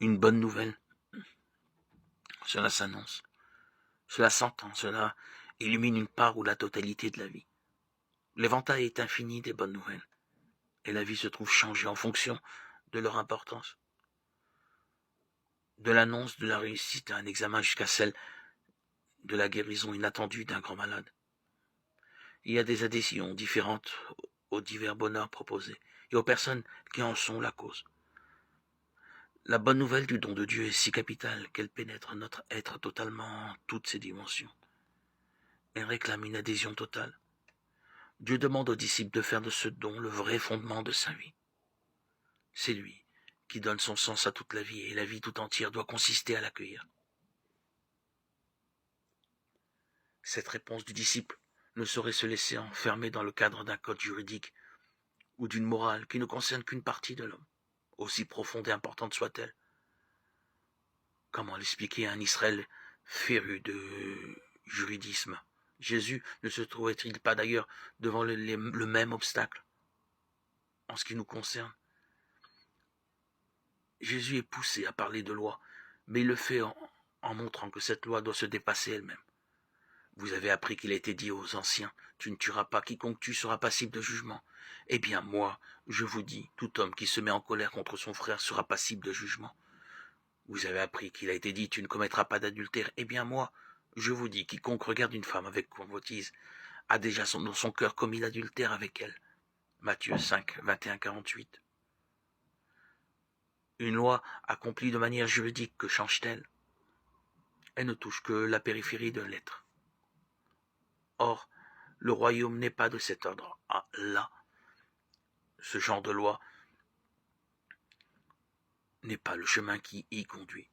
une bonne nouvelle. Cela s'annonce, cela s'entend, cela illumine une part ou la totalité de la vie. L'éventail est infini des bonnes nouvelles, et la vie se trouve changée en fonction de leur importance. De l'annonce de la réussite à un examen jusqu'à celle de la guérison inattendue d'un grand malade. Il y a des adhésions différentes aux divers bonheurs proposés et aux personnes qui en sont la cause. La bonne nouvelle du don de Dieu est si capitale qu'elle pénètre notre être totalement en toutes ses dimensions. Elle réclame une adhésion totale. Dieu demande aux disciples de faire de ce don le vrai fondement de sa vie. C'est lui qui donne son sens à toute la vie et la vie tout entière doit consister à l'accueillir. Cette réponse du disciple ne saurait se laisser enfermer dans le cadre d'un code juridique ou d'une morale qui ne concerne qu'une partie de l'homme, aussi profonde et importante soit-elle. Comment l'expliquer à un Israël féru de juridisme? Jésus ne se trouvait-il pas d'ailleurs devant le même obstacle en ce qui nous concerne? Jésus est poussé à parler de loi, mais il le fait en montrant que cette loi doit se dépasser elle-même. Vous avez appris qu'il a été dit aux anciens, tu ne tueras pas, quiconque tue sera passible de jugement. Eh bien moi, je vous dis, tout homme qui se met en colère contre son frère sera passible de jugement. Vous avez appris qu'il a été dit, tu ne commettras pas d'adultère. Eh bien moi, je vous dis, quiconque regarde une femme avec convoitise a déjà dans son cœur commis l'adultère avec elle. Matthieu 5, 21-48. Une loi accomplie de manière juridique, que change-t-elle? Elle ne touche que la périphérie de l'être. Or, le royaume n'est pas de cet ordre. Ah, là, ce genre de loi n'est pas le chemin qui y conduit.